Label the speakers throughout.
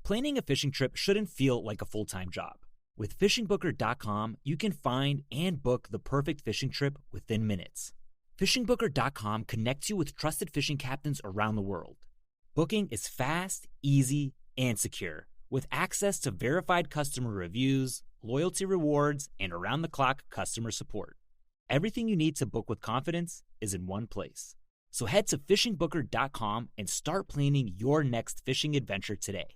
Speaker 1: Planning a fishing trip shouldn't feel like a full-time job. With fishingbooker.com, you can find and book the perfect fishing trip within minutes. Fishingbooker.com connects you with trusted fishing captains around the world. Booking is fast, easy, and secure, with access to verified customer reviews, loyalty rewards, and around-the-clock customer support. Everything you need to book with confidence is in one place. So head to fishingbooker.com and start planning your next fishing adventure today.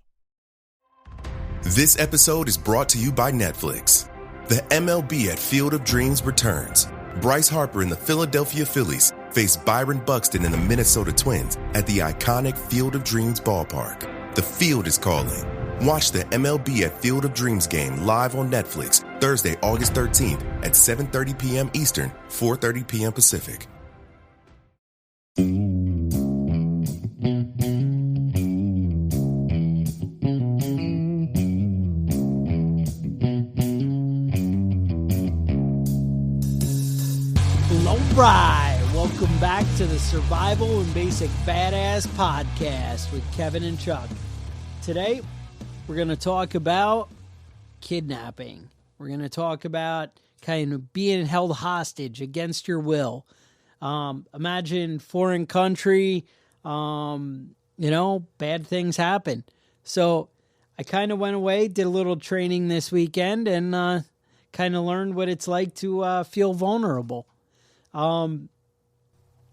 Speaker 2: This episode is brought to you by Netflix. The MLB at Field of Dreams returns. Bryce Harper and the Philadelphia Phillies face Byron Buxton and the Minnesota Twins at the iconic Field of Dreams ballpark. The field is calling. Watch the MLB at Field of Dreams game live on Netflix Thursday, August 13th at 7:30 p.m. Eastern, 4:30 p.m. Pacific.
Speaker 3: Right, welcome back to the Survival and Basic Badass podcast with Kevin and Chuck. Today, we're going to talk about kidnapping. We're going to talk about kind of being held hostage against your will. Imagine foreign country, bad things happen. So I kind of went away, did a little training this weekend, and kind of learned what it's like to feel vulnerable.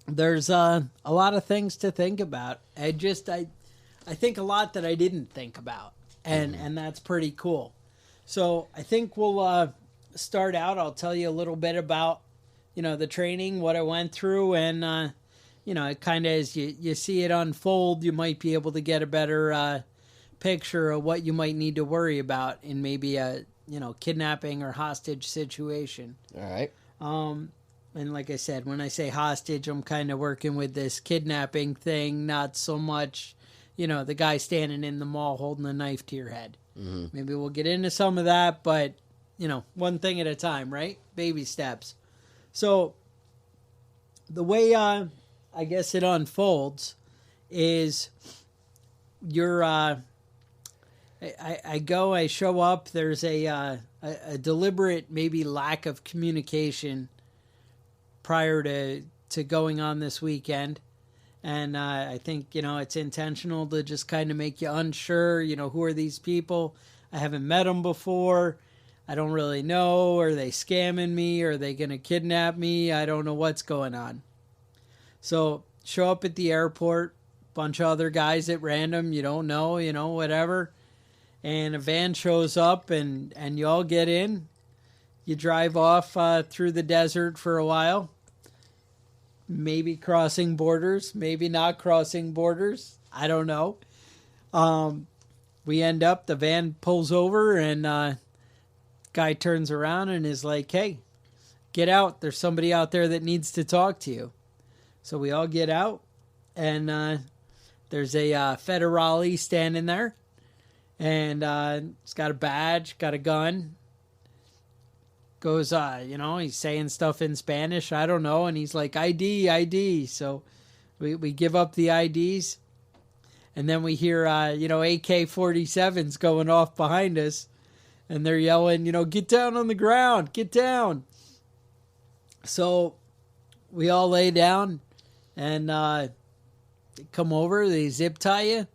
Speaker 3: There's a lot of things to think about. I think a lot that I didn't think about, and that's pretty cool. So I think we'll start out. I'll tell you a little bit about, the training, what I went through, and, it kind of as you see it unfold, you might be able to get a better picture of what you might need to worry about in maybe a, kidnapping or hostage situation.
Speaker 4: All right.
Speaker 3: And like I said, when I say hostage, I'm kind of working with this kidnapping thing, not so much, the guy standing in the mall holding a knife to your head. Mm-hmm. Maybe we'll get into some of that, but, one thing at a time, right? Baby steps. So the way I guess it unfolds is I show up, there's a deliberate maybe lack of communication prior to going on this weekend. And I think, it's intentional to just kind of make you unsure, who are these people? I haven't met them before. I don't really know. Are they scamming me? Are they going to kidnap me? I don't know what's going on. So show up at the airport, bunch of other guys at random, you don't know, whatever. And a van shows up and you all get in. You drive off through the desert for a while. Maybe crossing borders, maybe not crossing borders. I don't know. We end up, the van pulls over and guy turns around and is like, hey, get out. There's somebody out there that needs to talk to you. So we all get out and there's a federale standing there. And he's got a badge, got a gun. Goes, he's saying stuff in Spanish. I don't know. And he's like, ID. So we give up the IDs. And then we hear, AK-47s going off behind us. And they're yelling, get down on the ground. Get down. So we all lay down and they come over. They zip tie you,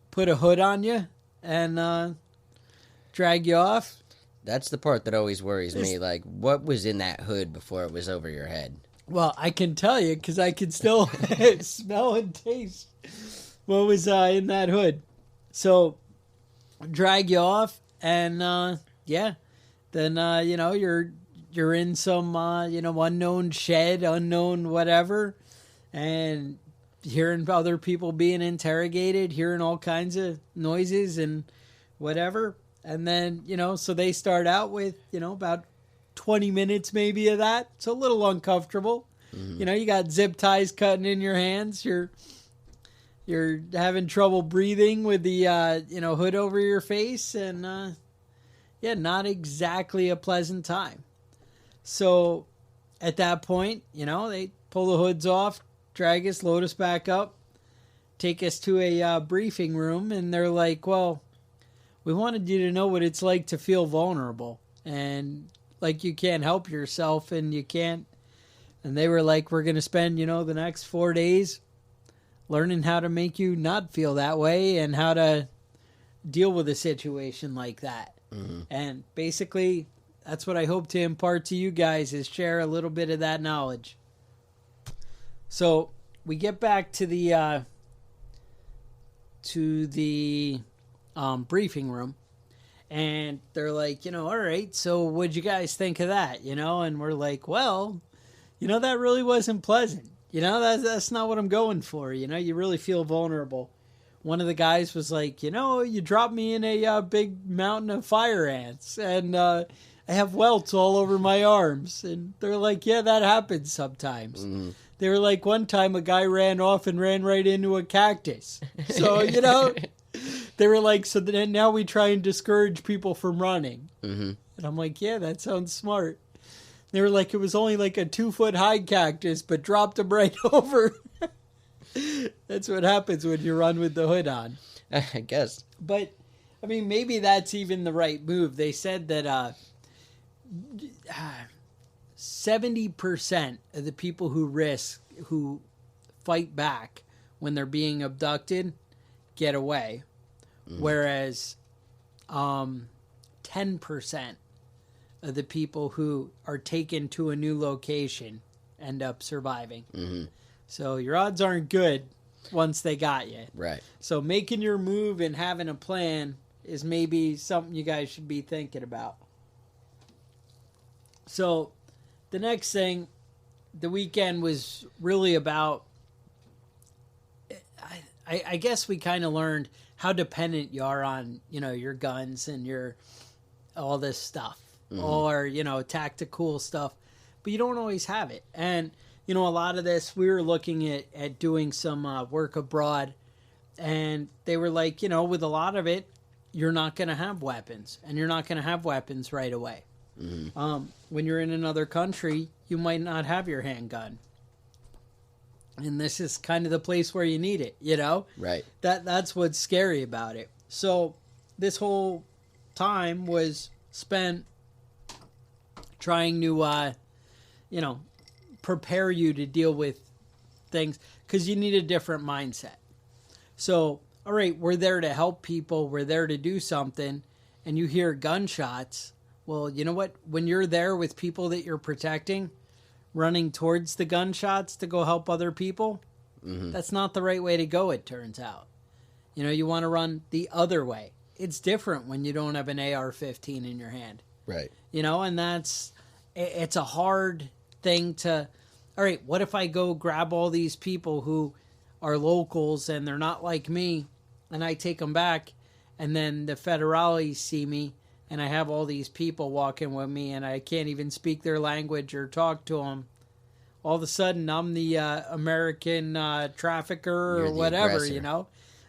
Speaker 3: put a hood on you, and drag you off.
Speaker 4: That's the part that always worries me. Like, what was in that hood before it was over your head?
Speaker 3: Well, I can tell you because I can still smell and taste what was in that hood. So, drag you off, and then you're in some unknown shed, unknown whatever, and hearing other people being interrogated, hearing all kinds of noises and whatever. And then, so they start out with, about 20 minutes maybe of that. It's a little uncomfortable. Mm-hmm. You got zip ties cutting in your hands. You're having trouble breathing with the, hood over your face. And, not exactly a pleasant time. So at that point, they pull the hoods off, drag us, load us back up, take us to a briefing room. And they're like, well, we wanted you to know what it's like to feel vulnerable and like you can't help yourself and you can't. And they were like, we're going to spend, the next 4 days learning how to make you not feel that way and how to deal with a situation like that. Mm-hmm. And basically, that's what I hope to impart to you guys, is share a little bit of that knowledge. So we get back to the briefing room, and they're like, all right, so what'd you guys think of that? And we're like, well, that really wasn't pleasant. That's not what I'm going for. You really feel vulnerable. One of the guys was like, you dropped me in a big mountain of fire ants, and I have welts all over my arms. And they're like, yeah, that happens sometimes. Mm-hmm. They were like, one time a guy ran off and ran right into a cactus. So, they were like, so then now we try and discourage people from running. Mm-hmm. And I'm like, yeah, that sounds smart. They were like, it was only like a 2-foot high cactus, but dropped him right over. That's what happens when you run with the hood on.
Speaker 4: I guess.
Speaker 3: But, I mean, maybe that's even the right move. They said that 70% of the people who fight back when they're being abducted get away. Mm. Whereas 10% of the people who are taken to a new location end up surviving. Mm-hmm. So your odds aren't good once they got you.
Speaker 4: Right.
Speaker 3: So making your move and having a plan is maybe something you guys should be thinking about. So the next thing, the weekend was really about, I guess we kind of learned how dependent you are on, your guns and your all this stuff. Mm-hmm. Or, tactical stuff. But you don't always have it. And, a lot of this, we were looking at doing some work abroad. And they were like, with a lot of it, you're not going to have weapons. And you're not going to have weapons right away. Mm-hmm. When you're in another country, you might not have your handgun. And this is kind of the place where you need it,
Speaker 4: Right.
Speaker 3: That's what's scary about it. So this whole time was spent trying to, prepare you to deal with things, because you need a different mindset. So, all right, we're there to help people. We're there to do something. And you hear gunshots. Well, you know what? When you're there with people that you're protecting, running towards the gunshots to go help other people, mm-hmm. that's not the right way to go, it turns out. You want to run the other way. It's different when you don't have an AR-15 in your hand.
Speaker 4: Right.
Speaker 3: And it's a hard thing to, all right, what if I go grab all these people who are locals and they're not like me, and I take them back, and then the federales see me, and I have all these people walking with me, and I can't even speak their language or talk to them. All of a sudden, I'm the American trafficker or whatever, aggressor.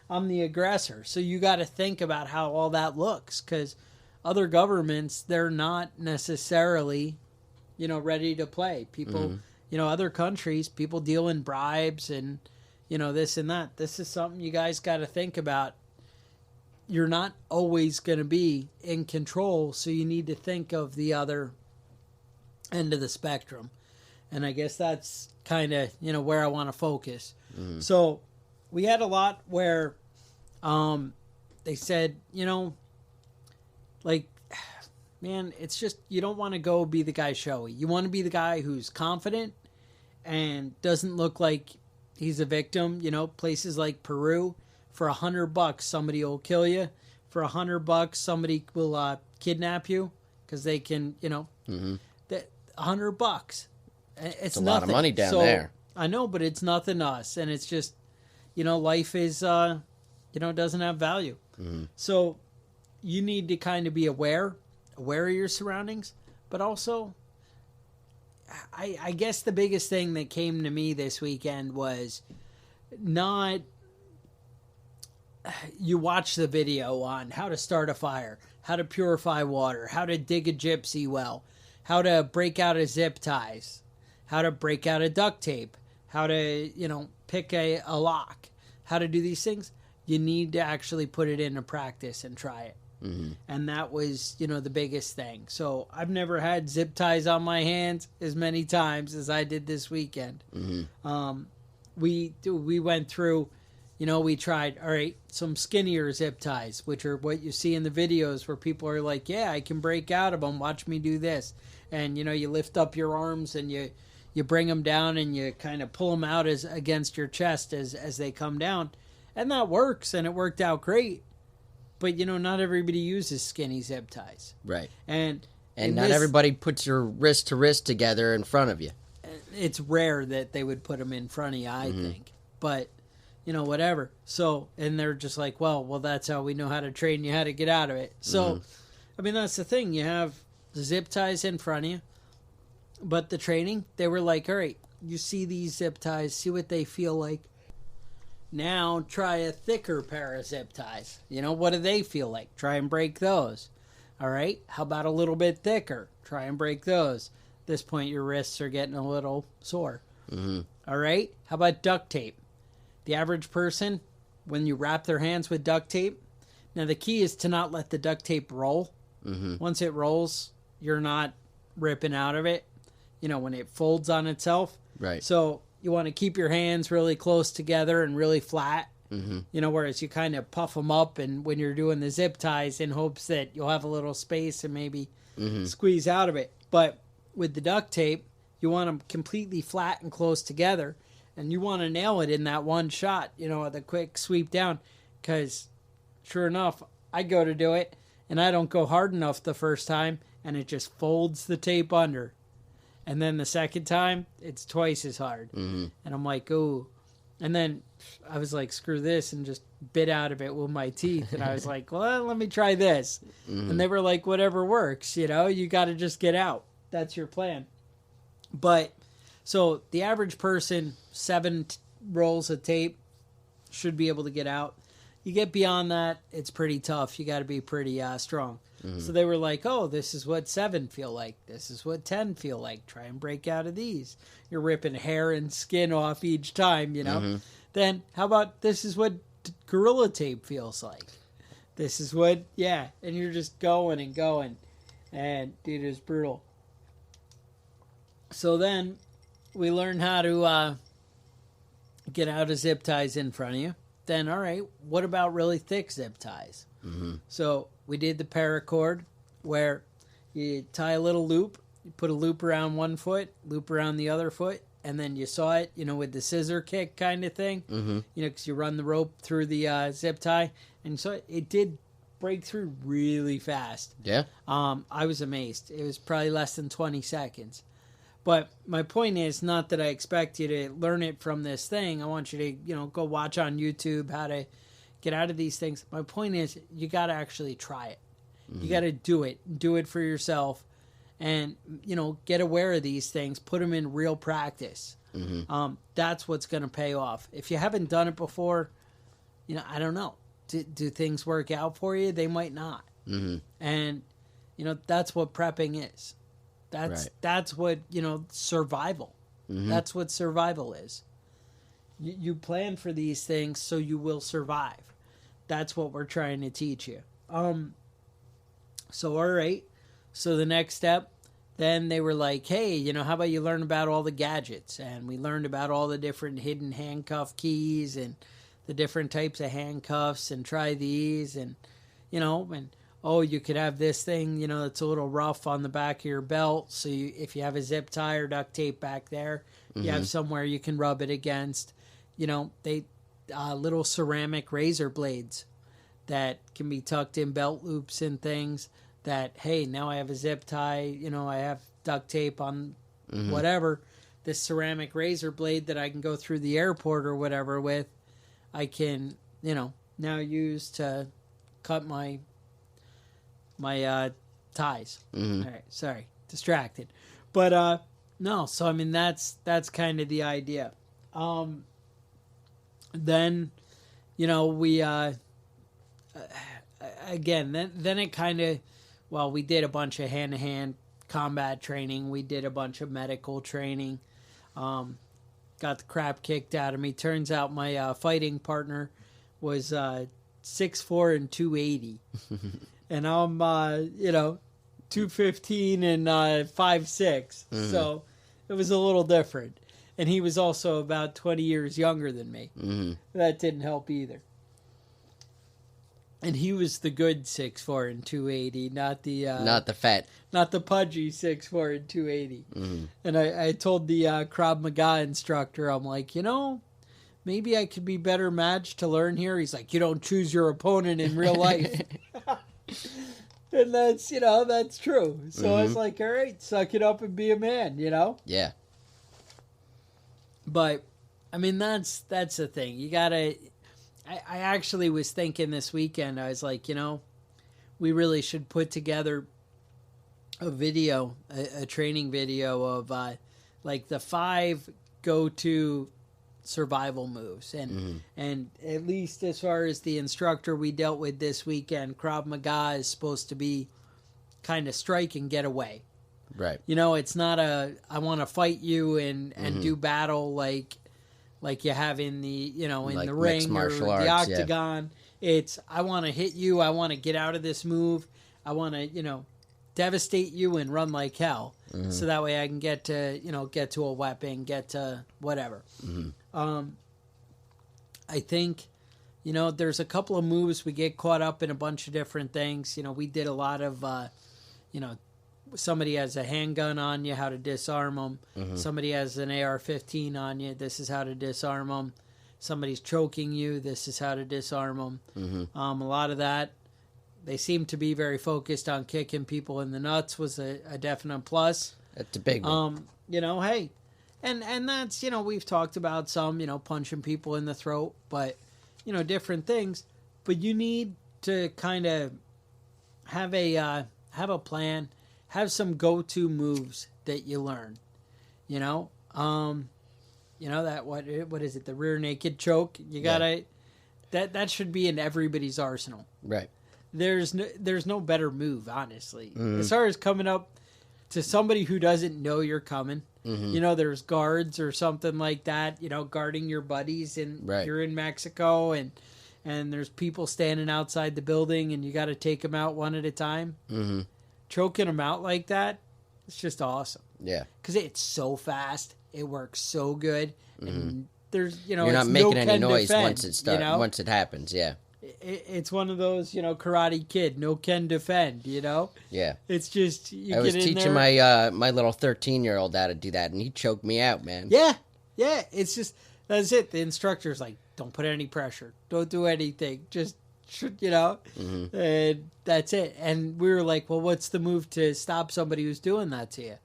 Speaker 3: I'm the aggressor. So you got to think about how all that looks, because other governments, they're not necessarily, ready to play. People, mm-hmm. Other countries, people deal in bribes and, this and that. This is something you guys got to think about. You're not always going to be in control, so you need to think of the other end of the spectrum. And I guess that's kind of, where I want to focus. Mm-hmm. So we had a lot where they said, man, it's just, you don't want to go be the guy showy. You want to be the guy who's confident and doesn't look like he's a victim. Places like Peru, for $100, somebody will kill you. For $100, somebody will kidnap you because they can, mm-hmm. $100. It's
Speaker 4: a
Speaker 3: nothing.
Speaker 4: lot of money down there.
Speaker 3: I know, but it's nothing to us. And it's just, life is, doesn't have value. Mm-hmm. So you need to kind of be aware of your surroundings. But also, I guess the biggest thing that came to me this weekend was not... You watch the video on how to start a fire, how to purify water, how to dig a gypsy well, how to break out of zip ties, how to break out of duct tape, how to, pick a lock, how to do these things. You need to actually put it into practice and try it. And that was, the biggest thing. So I've never had zip ties on my hands as many times as I did this weekend. We went through, we tried, all right, some skinnier zip ties, which are what you see in the videos where people are like, yeah, I can break out of them. Watch me do this. And, you lift up your arms and you bring them down and you kind of pull them out against your chest as they come down. And that works, and it worked out great. But, not everybody uses skinny zip ties.
Speaker 4: Right.
Speaker 3: And
Speaker 4: not everybody puts your wrist to wrist together in front of you.
Speaker 3: It's rare that they would put them in front of you, I think. But, whatever. So, and they're just like, well, that's how we know how to train you how to get out of it. So, that's the thing. You have the zip ties in front of you. But the training, they were like, all right, you see these zip ties, see what they feel like. Now try a thicker pair of zip ties. What do they feel like? Try and break those. All right, how about a little bit thicker? Try and break those. At this point, your wrists are getting a little sore. All right, how about duct tape? The average person, when you wrap their hands with duct tape, now the key is to not let the duct tape roll. Once it rolls, you're not ripping out of it. When it folds on itself.
Speaker 4: Right.
Speaker 3: So you want to keep your hands really close together and really flat. Whereas you kind of puff them up and when you're doing the zip ties in hopes that you'll have a little space and maybe squeeze out of it. But with the duct tape, you want them completely flat and close together. And you want to nail it in that one shot, the quick sweep down. Because sure enough, I go to do it and I don't go hard enough the first time and it just folds the tape under. And then the second time, it's twice as hard. And I'm like, ooh. And then I was like, screw this, and just bit out of it with my teeth. And I was like, well, let me try this. And they were like, whatever works, you got to just get out. That's your plan. But, so the average person, 7 rolls of tape should be able to get out. You get beyond that, it's pretty tough. You got to be pretty strong. So they were like, oh, this is what 7 feel like. This is what 10 feel like. Try and break out of these. You're ripping hair and skin off each time, Then how about this is what Gorilla Tape feels like. This is what, and you're just going and going. And, dude, it's brutal. So then we learned how to get out of zip ties in front of you. Then, all right, what about really thick zip ties? So we did the paracord where you tie a little loop, you put a loop around one foot, loop around the other foot, and then you saw it, with the scissor kick kind of thing, because you run the rope through the zip tie. And so it did break through really fast.
Speaker 4: Yeah.
Speaker 3: I was amazed. It was probably less than 20 seconds. But my point is not that I expect you to learn it from this thing. I want you to, go watch on YouTube how to get out of these things. My point is you got to actually try it. You got to do it. Do it for yourself. And, get aware of these things. Put them in real practice. That's what's going to pay off. If you haven't done it before, I don't know. Do things work out for you? They might not. And, that's what prepping is. That's what, survival. That's what survival is. You plan for these things so you will survive. That's what we're trying to teach you. So, all right. So the next step, then they were like, hey, how about you learn about all the gadgets? And we learned about all the different hidden handcuff keys and the different types of handcuffs and try these and, and oh, you could have this thing, that's a little rough on the back of your belt. So if you have a zip tie or duct tape back there, you have somewhere you can rub it against. They little ceramic razor blades that can be tucked in belt loops and things that, hey, now I have a zip tie, I have duct tape on whatever. This ceramic razor blade that I can go through the airport or whatever with, I can, now use to cut my ties. All right, sorry, distracted. But no, so that's kind of the idea. Then, we again, then it kind of, we did a bunch of hand-to-hand combat training. We did a bunch of medical training. Got the crap kicked out of me. Turns out my fighting partner was 6'4" and 280. and I'm 215 and 5'6", so it was a little different. And he was also about 20 years younger than me. That didn't help either. And he was the good 6'4" and 280, not the pudgy 6'4" and 280. And I told the Krav Maga instructor, I'm like, maybe I could be better matched to learn here. He's like, you don't choose your opponent in real life. And that's, that's true. So I was like, all right, suck it up and be a man,
Speaker 4: Yeah.
Speaker 3: But, I mean, that's the thing. You gotta... I actually was thinking this weekend, I was like, we really should put together a video, a training video of, the 5 go-to survival moves. And at least as far as the instructor we dealt with this weekend, Krav Maga is supposed to be kind of strike and get away.
Speaker 4: Right.
Speaker 3: It's not I want to fight you and do battle like you have in the, in the ring or the octagon. Yeah. It's, I want to hit you. I want to get out of this move. I want to, devastate you and run like hell. So that way I can get to a weapon, get to whatever. I think, there's a couple of moves we get caught up in a bunch of different things. We did a lot of, somebody has a handgun on you, how to disarm them. Somebody has an AR-15 on you, this is how to disarm them. Somebody's choking you, this is how to disarm them. A lot of that, they seem to be very focused on kicking people in the nuts was a definite plus.
Speaker 4: That's a big one.
Speaker 3: Hey, and that's, we've talked about some, punching people in the throat, but, different things. But you need to kind of have a plan. Have some go-to moves that you learn, that what is it? The rear naked choke. You gotta that should be in everybody's arsenal.
Speaker 4: Right.
Speaker 3: There's no better move, honestly. As far as coming up to somebody who doesn't know you're coming. There's guards or something like that. Guarding your buddies, and you're in Mexico, and there's people standing outside the building, and you got to take them out one at a time. Choking them out like that, it's just awesome.
Speaker 4: Yeah.
Speaker 3: Because it's so fast. It works so good. And there's,
Speaker 4: you're not making any noise once it starts, once it happens, yeah.
Speaker 3: It's one of those, Karate Kid, no can defend,
Speaker 4: Yeah.
Speaker 3: It's just,
Speaker 4: I was teaching my little 13-year-old how to do that, and he choked me out, man.
Speaker 3: Yeah. Yeah. It's just, that's it. The instructor's like, don't put any pressure. Don't do anything. Just, and that's it. And we were like, well, what's the move to stop somebody who's doing that to you?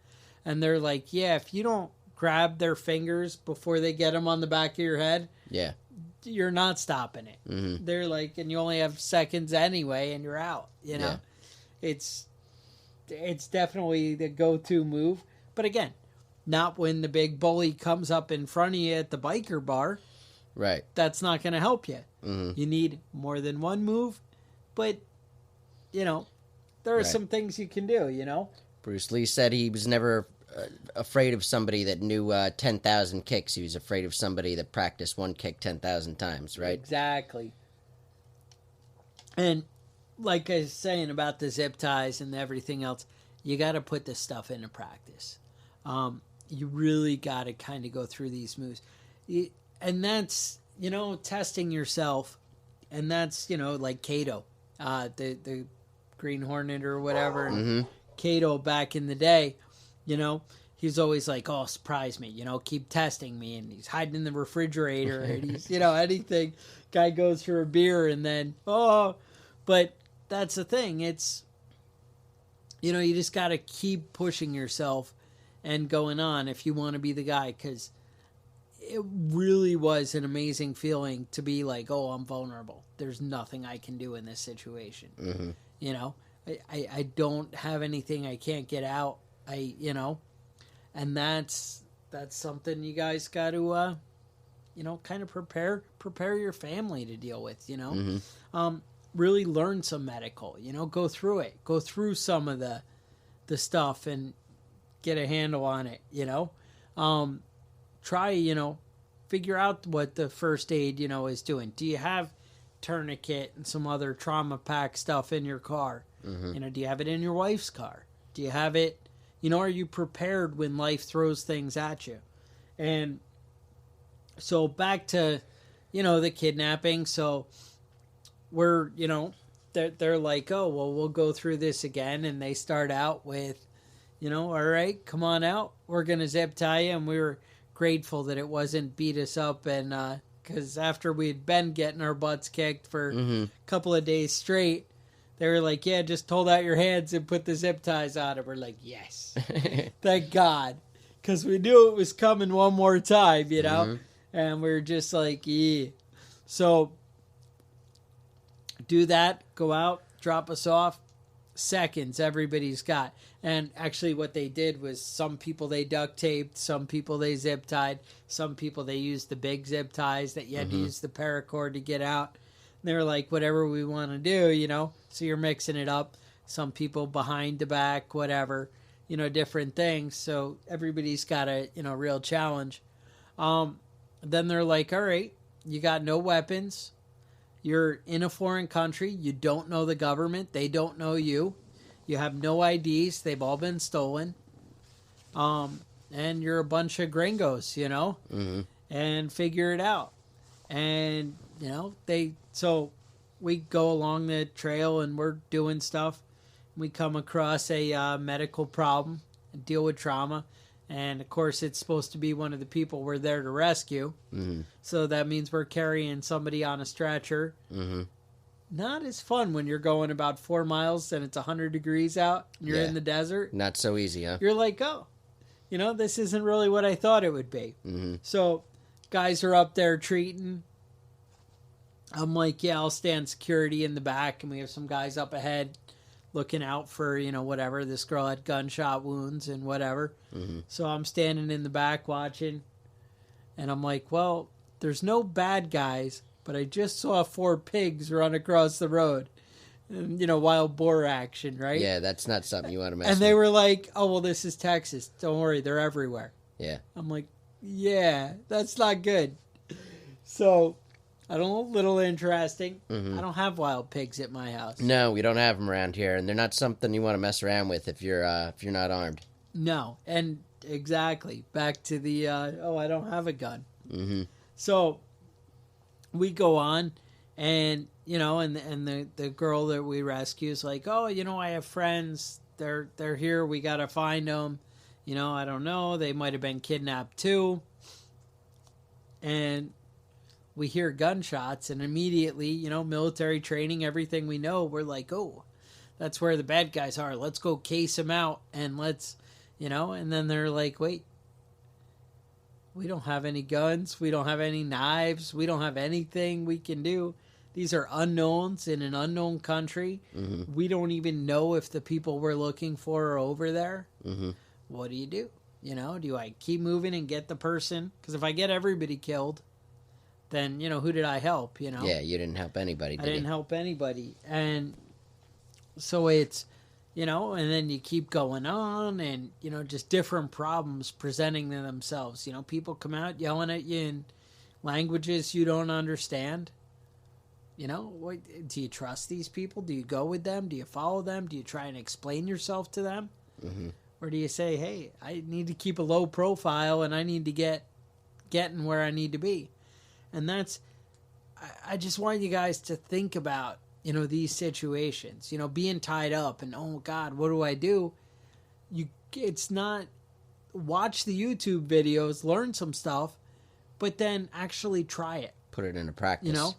Speaker 3: And they're like, yeah, if you don't grab their fingers before they get them on the back of your head, you're not stopping it. They're like, and you only have seconds anyway, and you're out. It's definitely the go-to move. But again, not when the big bully comes up in front of you at the biker bar.
Speaker 4: Right.
Speaker 3: That's not going to help you. You need more than one move, but, there are some things you can do,
Speaker 4: Bruce Lee said he was never afraid of somebody that knew 10,000 kicks. He was afraid of somebody that practiced one kick 10,000 times, right?
Speaker 3: Exactly. And like I was saying about the zip ties and everything else, you got to put this stuff into practice. You really got to kind of go through these moves. And that's, testing yourself. And that's, like Kato, the Green Hornet or whatever. Kato back in the day, he's always like, oh, surprise me, keep testing me. And he's hiding in the refrigerator and he's, anything. Guy goes for a beer and then, but that's the thing. It's, you just got to keep pushing yourself and going on if you want to be the guy, because it really was an amazing feeling to be like, oh, I'm vulnerable. There's nothing I can do in this situation. I don't have anything. I can't get out. And that's something you guys got to, kind of prepare your family to deal with, really learn some medical, go through it, go through some of the stuff and get a handle on it, try, figure out what the first aid, is doing. Do you have tourniquet and some other trauma pack stuff in your car? You know, do you have it in your wife's car? Do you have it, you know, are you prepared when life throws things at you? And so back to, you know, the kidnapping. So we're, you know, they're like, oh, well, we'll go through this again. And they start out with, you know, all right, come on out. We're going to zip tie you. And we were grateful that it wasn't beat us up. And because after we'd been getting our butts kicked for a couple of days straight, they were like, yeah, just hold out your hands and put the zip ties on. And we're like, yes, thank God. Because we knew it was coming one more time, you know? And we were just like, yeah. So do that, go out, drop us off. Seconds everybody's got. And actually what they did was some people they duct taped, some people they zip tied, some people they used the big zip ties that you had to use the paracord to get out. And they were like, whatever we want to do, you know. So you're mixing it up. Some people behind the back, whatever, you know, different things. So everybody's got a, you know, real challenge. Then they're like, all right, you got no weapons. You're in a foreign country. You don't know the government. They don't know you. You have no IDs. They've all been stolen. And you're a bunch of gringos, you know, and figure it out. And, you know, so we go along the trail and we're doing stuff. We come across a medical problem and deal with trauma. And, of course, it's supposed to be one of the people we're there to rescue. So that means we're carrying somebody on a stretcher. Not as fun when you're going about 4 miles and it's 100 degrees out and you're in the desert.
Speaker 4: Not so easy, huh?
Speaker 3: You're like, oh, you know, this isn't really what I thought it would be. So guys are up there treating. I'm like, yeah, I'll stand security in the back. And we have some guys up ahead looking out for, you know, whatever. This girl had gunshot wounds and whatever. So I'm standing in the back watching. And I'm like, well, there's no bad guys, but I just saw 4 pigs run across the road. And, you know, wild boar action, right?
Speaker 4: Yeah, that's not something you want to mess
Speaker 3: And
Speaker 4: with.
Speaker 3: they were like, oh, well, this is Texas. Don't worry, they're everywhere.
Speaker 4: Yeah.
Speaker 3: I'm like, yeah, that's not good. So, I don't know, a little interesting. I don't have wild pigs at my house.
Speaker 4: No, we don't have them around here, and they're not something you want to mess around with if you're not armed.
Speaker 3: No, and exactly. Back to the, I don't have a gun. So, we go on, and, you know, and the girl that we rescue is like, oh, you know, I have friends. They're here. We got to find them. You know, I don't know. They might have been kidnapped too. And we hear gunshots, and immediately, you know, military training, everything we know, we're like, oh, that's where the bad guys are. Let's go case them out, and let's, you know, and then they're like, wait, we don't have any guns. We don't have any knives. We don't have anything we can do. These are unknowns in an unknown country. We don't even know if the people we're looking for are over there. What do? You know, do I keep moving and get the person? Because if I get everybody killed, then, you know, who did I help, you know?
Speaker 4: Yeah, you didn't help anybody, did you?
Speaker 3: I didn't help anybody. And so it's, you know, and then you keep going on and, you know, just different problems presenting themselves. You know, people come out yelling at you in languages you don't understand. You know, do you trust these people? Do you go with them? Do you follow them? Do you try and explain yourself to them? Or do you say, hey, I need to keep a low profile and I need to getting where I need to be? And that's, I just want you guys to think about, you know, these situations, you know, being tied up and, oh God, what do I do? It's not, watch the YouTube videos, learn some stuff, but then actually try it.
Speaker 4: Put it into practice.
Speaker 3: You know,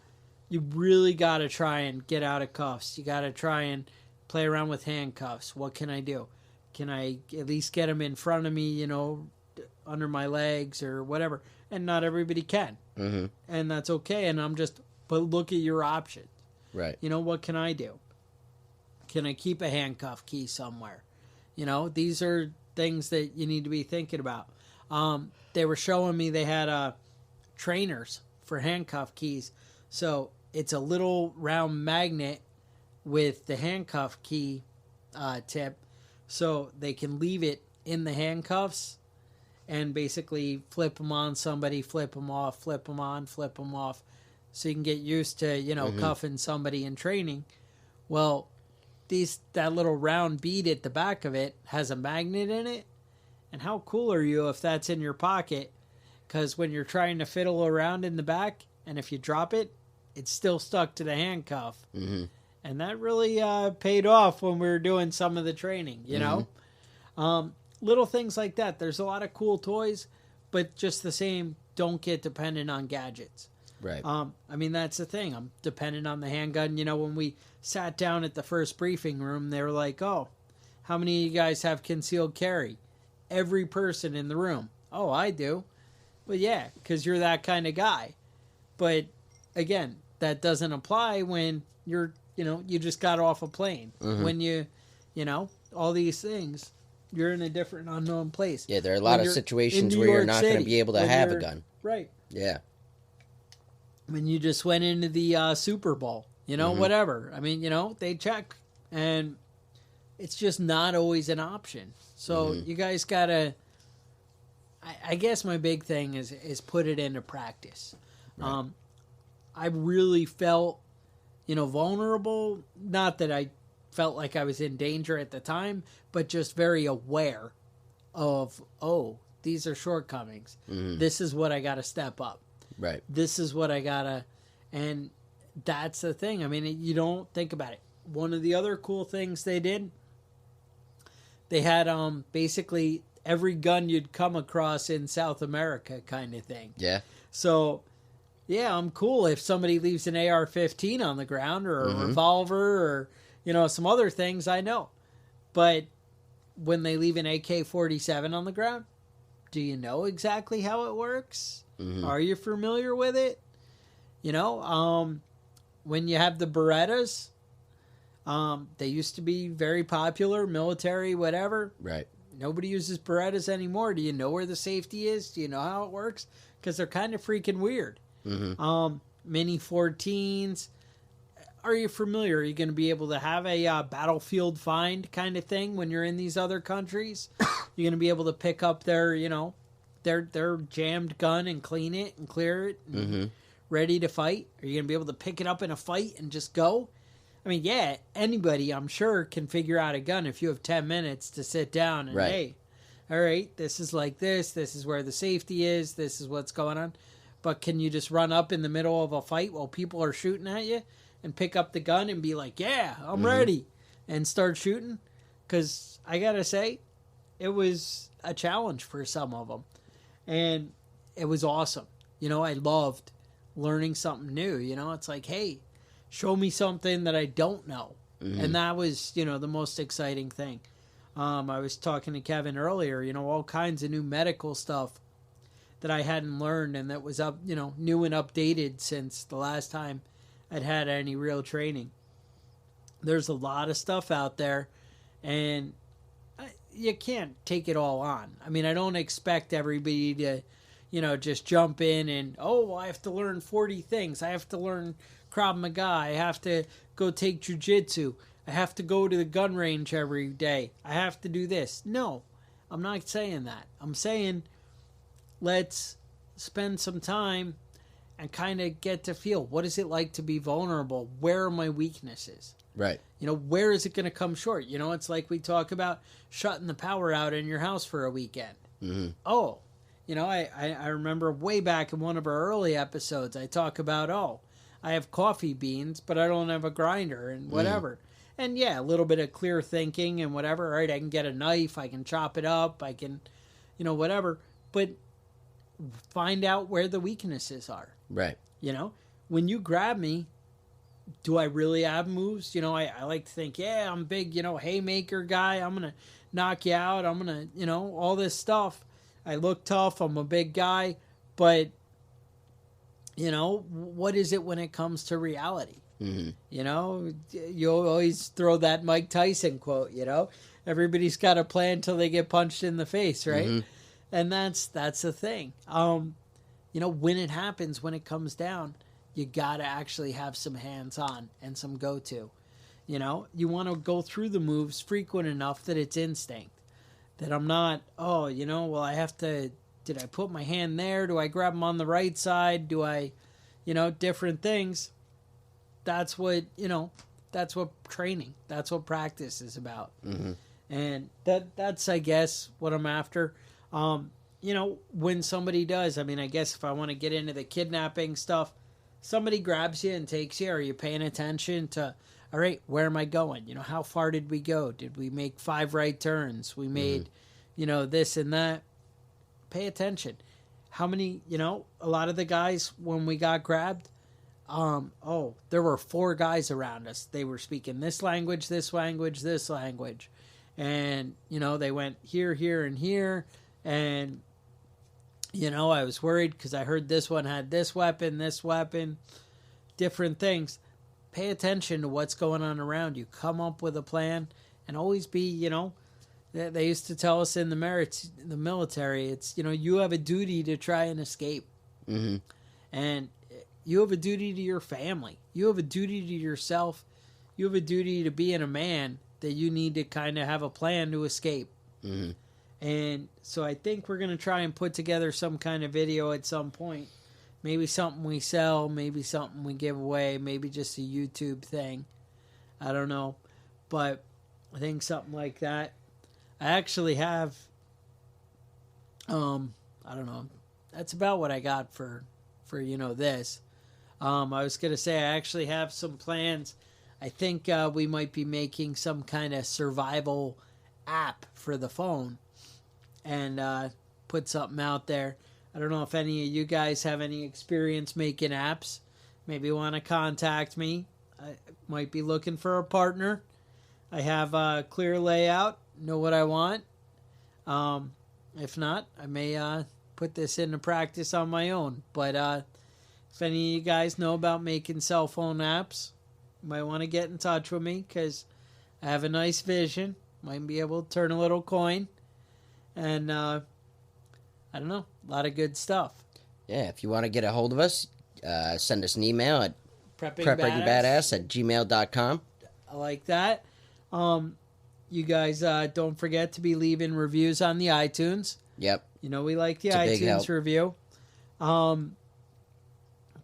Speaker 3: you really got to try and get out of cuffs. You got to try and play around with handcuffs. What can I do? Can I at least get them in front of me, you know, under my legs or whatever? And not everybody can. And that's okay. And but look at your options.
Speaker 4: Right.
Speaker 3: You know, what can I do? Can I keep a handcuff key somewhere? You know, these are things that you need to be thinking about. They were showing me they had trainers for handcuff keys. So it's a little round magnet with the handcuff key tip. So they can leave it in the handcuffs and basically flip them on somebody, flip them off, flip them on, flip them off. So you can get used to, you know, cuffing somebody in training. Well, that little round bead at the back of it has a magnet in it. And how cool are you if that's in your pocket? Because when you're trying to fiddle around in the back, and if you drop it, it's still stuck to the handcuff.
Speaker 4: Mm-hmm.
Speaker 3: And that really paid off when we were doing some of the training, you know? Little things like that. There's a lot of cool toys, but just the same, don't get dependent on gadgets.
Speaker 4: Right.
Speaker 3: I mean, that's the thing. I'm dependent on the handgun. You know, when we sat down at the first briefing room, they were like, oh, how many of you guys have concealed carry? Every person in the room. Oh, I do. Well, yeah, because you're that kind of guy. But, again, that doesn't apply when you're, you just got off a plane.
Speaker 4: Mm-hmm.
Speaker 3: When you all these things, you're in a different unknown place.
Speaker 4: Yeah, there are a lot of situations where you're not going to be able to have a gun.
Speaker 3: Right.
Speaker 4: Yeah.
Speaker 3: When you just went into the Super Bowl, whatever. I mean, they check, and it's just not always an option. So you guys got to, I guess my big thing is put it into practice. Right. I really felt, vulnerable. Not that I felt like I was in danger at the time, but just very aware of, these are shortcomings. Mm-hmm. This is what I got to step up.
Speaker 4: Right.
Speaker 3: This is what I gotta, and that's the thing. I mean, you don't think about it. One of the other cool things they did, they had basically every gun you'd come across in South America kind of thing.
Speaker 4: Yeah.
Speaker 3: So, yeah, I'm cool if somebody leaves an AR-15 on the ground or a revolver or, some other things, I know. But when they leave an AK-47 on the ground, do you know exactly how it works? Mm-hmm. Are you familiar with it? When you have the Berettas, they used to be very popular, military, whatever.
Speaker 4: Right.
Speaker 3: Nobody uses Berettas anymore. Do you know where the safety is? Do you know how it works? Because they're kind of freaking weird. Mm-hmm. Mini 14s. Are you familiar? Are you going to be able to have a battlefield find kind of thing when you're in these other countries? You're going to be able to pick up their, their jammed gun and clean it and clear it and ready to fight? Are you going to be able to pick it up in a fight and just go? I mean, yeah, anybody, I'm sure, can figure out a gun if you have 10 minutes to sit down and, hey, all right, this is like this is where the safety is, this is what's going on. But can you just run up in the middle of a fight while people are shooting at you and pick up the gun and be like, yeah, I'm ready, and start shooting? Because I got to say, it was a challenge for some of them. And it was awesome. I loved learning something new. It's like, hey, show me something that I don't know. Mm-hmm. And that was, the most exciting thing. I was talking to Kevin earlier, all kinds of new medical stuff that I hadn't learned and that was up, new and updated since the last time I'd had any real training. There's a lot of stuff out there, and you can't take it all on. I mean, I don't expect everybody to, just jump in and, I have to learn 40 things. I have to learn Krav Maga. I have to go take jiu-jitsu. I have to go to the gun range every day. I have to do this. No, I'm not saying that. I'm saying let's spend some time and kind of get to feel, what is it like to be vulnerable? Where are my weaknesses?
Speaker 4: Right.
Speaker 3: Where is it going to come short? It's like we talk about shutting the power out in your house for a weekend. Mm-hmm. I remember way back in one of our early episodes, I talk about, I have coffee beans, but I don't have a grinder and whatever. And yeah, a little bit of clear thinking and whatever. All right, I can get a knife, I can chop it up, I can, whatever. But find out where the weaknesses are.
Speaker 4: Right.
Speaker 3: When you grab me, do I really have moves? I like to think, yeah, I'm big, haymaker guy. I'm going to knock you out. I'm going to, all this stuff. I look tough. I'm a big guy. But, what is it when it comes to reality? Mm-hmm. You always throw that Mike Tyson quote, everybody's got a plan till they get punched in the face, right? Mm-hmm. And that's the thing. When it happens, when it comes down, you got to actually have some hands-on and some go-to. You want to go through the moves frequent enough that it's instinct. That I'm not, I have to, did I put my hand there? Do I grab them on the right side? Do I, different things. That's what, that's what training, that's what practice is about.
Speaker 4: Mm-hmm.
Speaker 3: And that's, I guess, what I'm after. You know, when somebody does, I mean, I guess if I want to get into the kidnapping stuff, somebody grabs you and takes you, are you paying attention to, all right, where am I going? You know, how far did we go? Did we make 5 right turns? We made, you know, this and that. Pay attention. How many, you know, a lot of the guys, when we got grabbed, there were 4 guys around us. They were speaking this language, this language, this language. And, you know, they went here, here, and here. And, you know, I was worried because I heard this one had this weapon, different things. Pay attention to what's going on around you. Come up with a plan and always be, you know, they used to tell us in the military, it's, you know, you have a duty to try and escape.
Speaker 4: Mm-hmm.
Speaker 3: And you have a duty to your family. You have a duty to yourself. You have a duty to being a man that you need to kind of have a plan to escape.
Speaker 4: Mm-hmm.
Speaker 3: And so I think we're going to try and put together some kind of video at some point. Maybe something we sell, maybe something we give away, maybe just a YouTube thing. I don't know. But I think something like that. I actually have, I don't know. That's about what I got for you know, this. I was going to say I actually have some plans. I think we might be making some kind of survival app for the phone and put something out there. I don't know if any of you guys have any experience making apps. Maybe want to contact me. I might be looking for a partner. I have a clear layout, know what I want. If not, I may put this into practice on my own. But if any of you guys know about making cell phone apps, you might want to get in touch with me because I have a nice vision. Might be able to turn a little coin. And I don't know, a lot of good stuff.
Speaker 4: Yeah, if you want to get a hold of us, send us an email at
Speaker 3: preppingbadass@gmail.com.
Speaker 4: preppingbadass@gmail.com.
Speaker 3: I like that. You guys don't forget to be leaving reviews on the iTunes.
Speaker 4: Yep.
Speaker 3: You know, we like the
Speaker 4: It's a big
Speaker 3: iTunes
Speaker 4: help.
Speaker 3: review.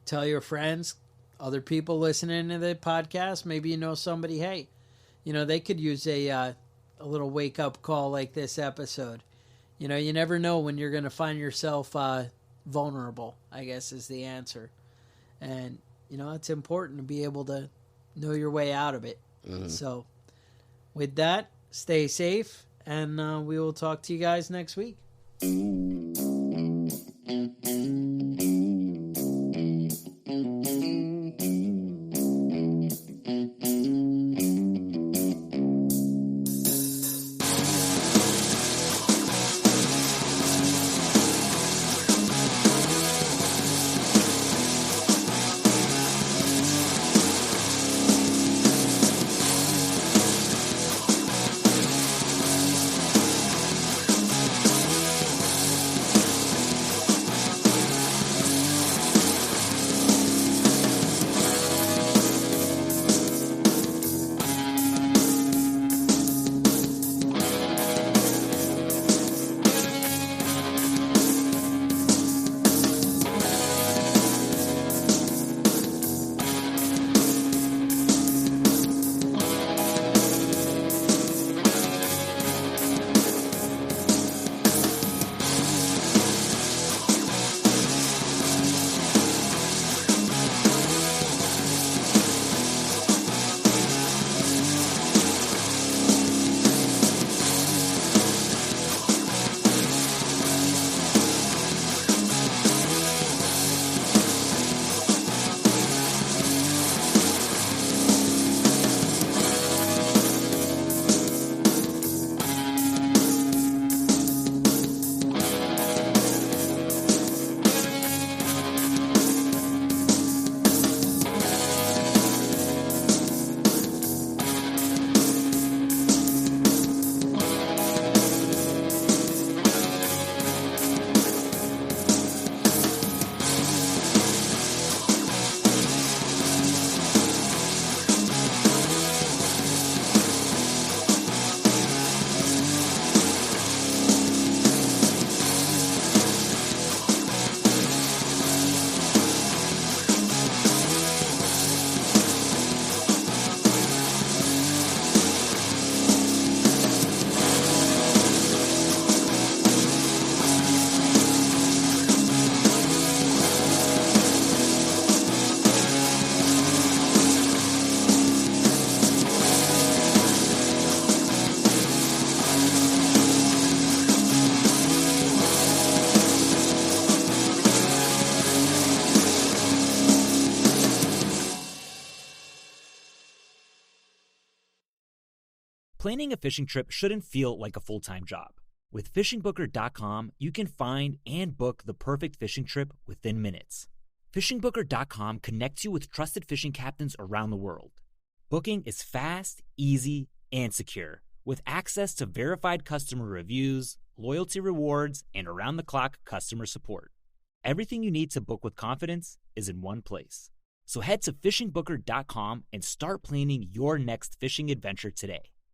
Speaker 3: Tell your friends, other people listening to the podcast. Maybe you know somebody, hey, you know, they could use a little wake-up call like this episode. You know, you never know when you're going to find yourself vulnerable, I guess is the answer. And, you know, it's important to be able to know your way out of it.
Speaker 4: Mm-hmm.
Speaker 3: So, with that, stay safe, and we will talk to you guys next week.
Speaker 1: Planning a fishing trip shouldn't feel like a full-time job. With fishingbooker.com, you can find and book the perfect fishing trip within minutes. Fishingbooker.com connects you with trusted fishing captains around the world. Booking is fast, easy, and secure, with access to verified customer reviews, loyalty rewards, and around-the-clock customer support. Everything you need to book with confidence is in one place. So head to fishingbooker.com and start planning your next fishing adventure today.